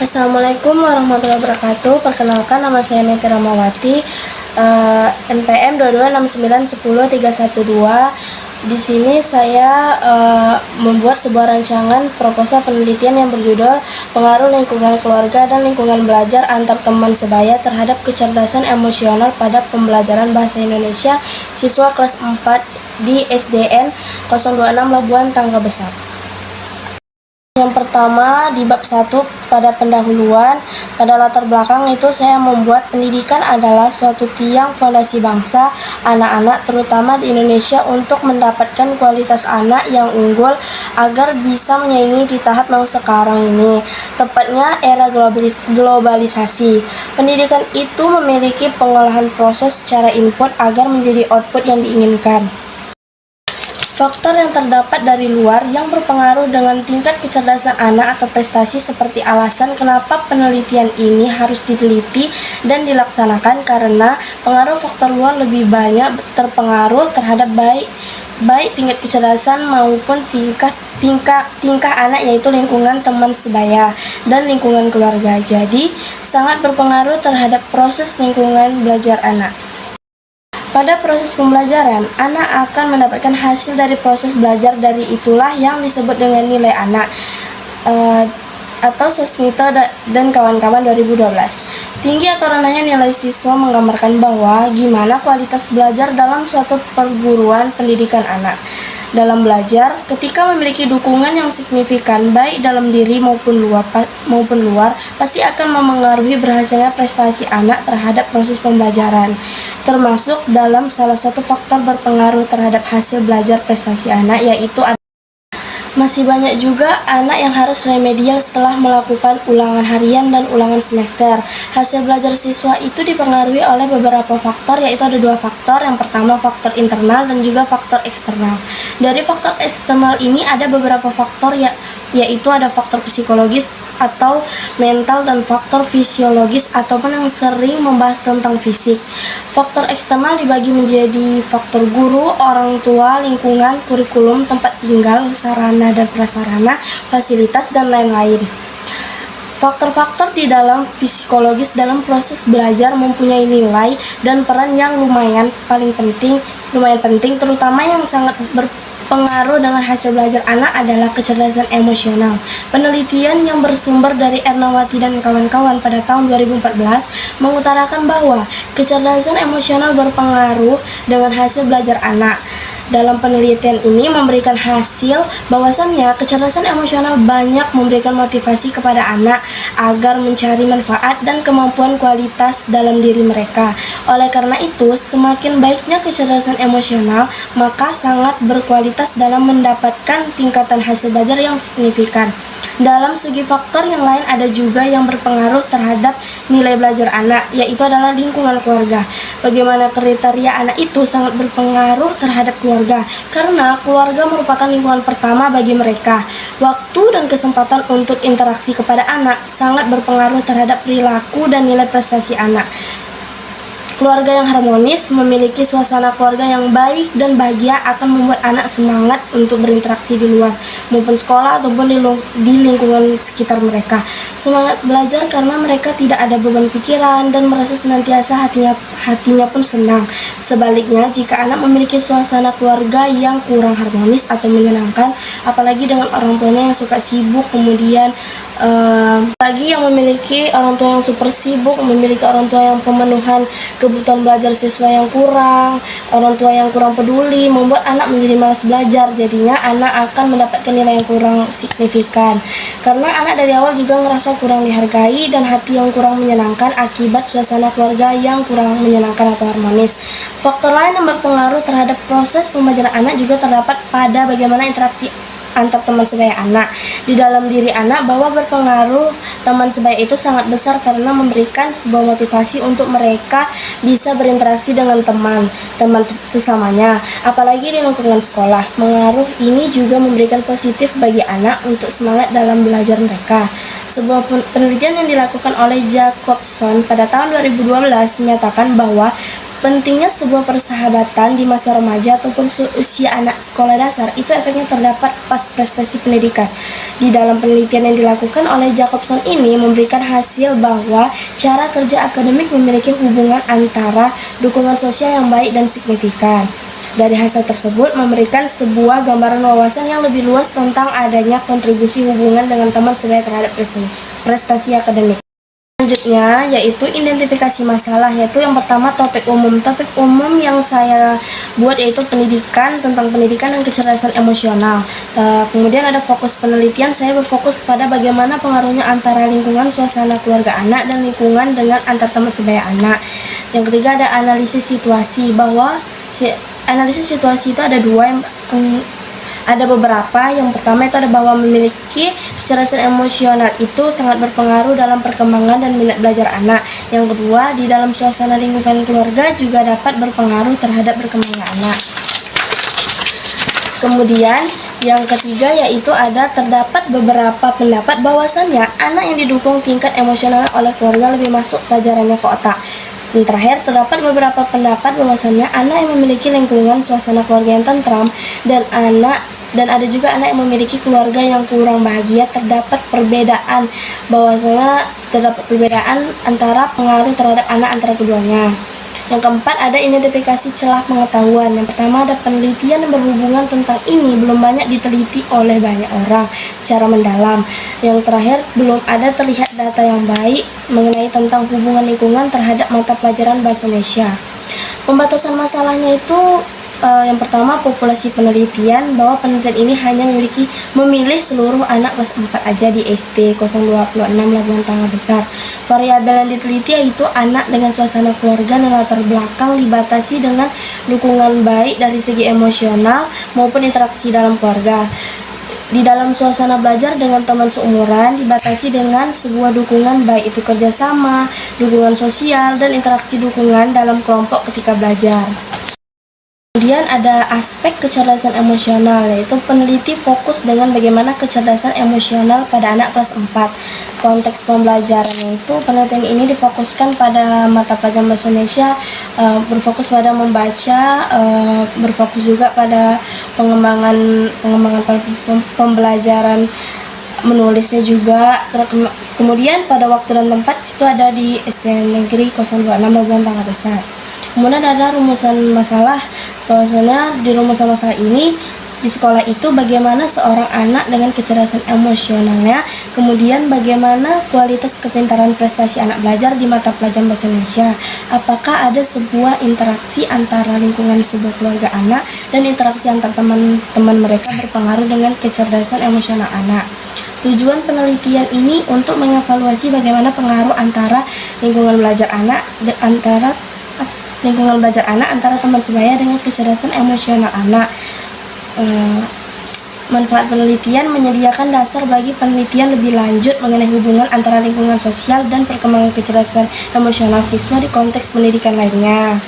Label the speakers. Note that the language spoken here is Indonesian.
Speaker 1: Assalamualaikum warahmatullahi wabarakatuh. Perkenalkan, nama saya Neti Ramawati, NPM 229910312. Di sini saya membuat sebuah rancangan proposal penelitian yang berjudul Pengaruh Lingkungan Keluarga dan Lingkungan Belajar Antar Teman Sebaya Terhadap Kecerdasan Emosional pada Pembelajaran Bahasa Indonesia Siswa Kelas 4 di SDN 026 Labuan Tangga Besar. Yang pertama, di bab 1 pada pendahuluan, pada latar belakang itu saya membuat pendidikan adalah suatu tiang fondasi bangsa. Anak-anak terutama di Indonesia untuk mendapatkan kualitas anak yang unggul agar bisa menyaingi di tahap yang sekarang ini, tepatnya era globalisasi. Pendidikan itu memiliki pengolahan proses secara input agar menjadi output yang diinginkan. Faktor yang terdapat dari luar yang berpengaruh dengan tingkat kecerdasan anak atau prestasi seperti alasan kenapa penelitian ini harus diteliti dan dilaksanakan, karena pengaruh faktor luar lebih banyak terpengaruh terhadap baik tingkat kecerdasan maupun tingkah anak, yaitu lingkungan teman sebaya dan lingkungan keluarga. Jadi sangat berpengaruh terhadap proses lingkungan belajar anak. Pada proses pembelajaran, anak akan mendapatkan hasil dari proses belajar, dari itulah yang disebut dengan nilai anak atau Sesmito dan kawan-kawan 2012. Tinggi atau rendahnya nilai siswa menggambarkan bahwa gimana kualitas belajar dalam suatu perguruan pendidikan anak. Dalam belajar, ketika memiliki dukungan yang signifikan baik dalam diri maupun luar, pasti akan memengaruhi berhasilnya prestasi anak terhadap proses pembelajaran. Termasuk dalam salah satu faktor berpengaruh terhadap hasil belajar prestasi anak, yaitu masih banyak juga anak yang harus remedial setelah melakukan ulangan harian dan ulangan semester. Hasil belajar siswa itu dipengaruhi oleh beberapa faktor, yaitu ada 2 faktor. Yang pertama faktor internal dan juga faktor eksternal. Dari faktor eksternal ini ada beberapa faktor, yaitu ada faktor psikologis atau mental dan faktor fisiologis ataupun yang sering membahas tentang fisik. Faktor eksternal dibagi menjadi faktor guru, orang tua, lingkungan, kurikulum, tempat tinggal, sarana dan prasarana, fasilitas, dan lain-lain. Faktor-faktor di dalam psikologis dalam proses belajar mempunyai nilai dan peran yang lumayan penting, terutama yang sangat berpengaruh dengan hasil belajar anak adalah kecerdasan emosional. Penelitian yang bersumber dari Ernawati dan kawan-kawan pada tahun 2014 mengutarakan bahwa kecerdasan emosional berpengaruh dengan hasil belajar anak. Dalam penelitian ini memberikan hasil bahwasannya kecerdasan emosional banyak memberikan motivasi kepada anak agar mencari manfaat dan kemampuan kualitas dalam diri mereka. Oleh karena itu, semakin baiknya kecerdasan emosional, maka sangat berkualitas dalam mendapatkan tingkatan hasil belajar yang signifikan. Dalam segi faktor yang lain ada juga yang berpengaruh terhadap nilai belajar anak, yaitu adalah lingkungan keluarga. Bagaimana kriteria anak itu sangat berpengaruh terhadap keluarga, karena keluarga merupakan lingkungan pertama bagi mereka. Waktu dan kesempatan untuk interaksi kepada anak sangat berpengaruh terhadap perilaku dan nilai prestasi anak. Keluarga yang harmonis, memiliki suasana keluarga yang baik dan bahagia akan membuat anak semangat untuk berinteraksi di luar maupun sekolah ataupun di lingkungan sekitar mereka. Semangat belajar karena mereka tidak ada beban pikiran dan merasa senantiasa hatinya pun senang. Sebaliknya, jika anak memiliki suasana keluarga yang kurang harmonis atau menyenangkan, apalagi dengan orang tuanya yang suka sibuk, kemudian lagi yang memiliki orang tua yang super sibuk, memiliki orang tua yang pemenuhan kebutuhan belajar siswa yang kurang, orang tua yang kurang peduli, membuat anak menjadi malas belajar. Jadinya anak akan mendapatkan nilai yang kurang signifikan, karena anak dari awal juga ngerasa kurang dihargai dan hati yang kurang menyenangkan akibat suasana keluarga yang kurang menyenangkan atau harmonis. Faktor lain yang berpengaruh terhadap proses pembelajaran anak juga terdapat pada bagaimana interaksi antar teman sebaya anak. Di dalam diri anak bahwa berpengaruh teman sebaya itu sangat besar karena memberikan sebuah motivasi untuk mereka bisa berinteraksi dengan teman sesamanya, apalagi di lingkungan sekolah. Pengaruh ini juga memberikan positif bagi anak untuk semangat dalam belajar mereka. Sebuah penelitian yang dilakukan oleh Jacobson pada tahun 2012 menyatakan bahwa Pentingnya sebuah persahabatan di masa remaja ataupun usia anak sekolah dasar itu efeknya terdapat pas prestasi pendidikan. Di dalam penelitian yang dilakukan oleh Jacobson ini memberikan hasil bahwa cara kerja akademik memiliki hubungan antara dukungan sosial yang baik dan signifikan. Dari hasil tersebut memberikan sebuah gambaran wawasan yang lebih luas tentang adanya kontribusi hubungan dengan teman sebaya terhadap prestasi akademik. Selanjutnya yaitu identifikasi masalah, yaitu yang pertama topik umum. Topik umum yang saya buat yaitu pendidikan, tentang pendidikan dan kecerdasan emosional. Kemudian ada fokus penelitian, saya berfokus pada bagaimana pengaruhnya antara lingkungan suasana keluarga anak dan lingkungan dengan antar teman sebaya anak. Yang ketiga ada analisis situasi, bahwa analisis situasi itu ada dua, ada beberapa. Yang pertama itu ada bahwa memiliki kecerdasan emosional itu sangat berpengaruh dalam perkembangan dan minat belajar anak. Yang kedua, di dalam suasana lingkungan keluarga juga dapat berpengaruh terhadap perkembangan anak. Kemudian yang ketiga yaitu terdapat beberapa pendapat bahwasannya anak yang didukung tingkat emosional oleh keluarga lebih masuk pelajarannya ke otak. Dan terakhir, terdapat beberapa pendapat bahwasannya anak yang memiliki lingkungan suasana keluarga yang tentram dan ada juga anak yang memiliki keluarga yang kurang bahagia. Terdapat perbedaan antara pengaruh terhadap anak antara keduanya. Yang keempat ada identifikasi celah pengetahuan. Yang pertama ada penelitian yang berhubungan tentang ini belum banyak diteliti oleh banyak orang secara mendalam. Yang terakhir, belum ada terlihat data yang baik mengenai tentang hubungan lingkungan terhadap mata pelajaran bahasa Indonesia. Pembatasan masalahnya itu yang pertama populasi penelitian, bahwa penelitian ini hanya memilih seluruh anak kelas 4 aja di SD 026 Labuan Tangga Besar. Variabel yang diteliti yaitu anak dengan suasana keluarga dan latar belakang dibatasi dengan dukungan baik dari segi emosional maupun interaksi dalam keluarga. Di dalam suasana belajar dengan teman seumuran dibatasi dengan sebuah dukungan baik itu kerjasama, dukungan sosial, dan interaksi dukungan dalam kelompok ketika belajar. Kemudian ada aspek kecerdasan emosional, yaitu peneliti fokus dengan bagaimana kecerdasan emosional pada anak kelas 4. Konteks pembelajarannya itu penelitian ini difokuskan pada mata pelajaran bahasa Indonesia, berfokus pada membaca, berfokus juga pada pengembangan pembelajaran menulisnya juga. Kemudian pada waktu dan tempat itu ada di SD Negeri 026 Labuan Tangga Besar. Kemudian ada rumusan masalah, bahwasanya di rumusan masalah ini di sekolah itu bagaimana seorang anak dengan kecerdasan emosionalnya, kemudian bagaimana kualitas kepintaran prestasi anak belajar di mata pelajaran bahasa Indonesia, apakah ada sebuah interaksi antara lingkungan sebuah keluarga anak dan interaksi antar teman-teman mereka berpengaruh dengan kecerdasan emosional anak. Tujuan penelitian ini untuk mengevaluasi bagaimana pengaruh antara lingkungan belajar anak antara teman sebaya dengan kecerdasan emosional anak. Manfaat penelitian menyediakan dasar bagi penelitian lebih lanjut mengenai hubungan antara lingkungan sosial dan perkembangan kecerdasan emosional siswa di konteks pendidikan lainnya.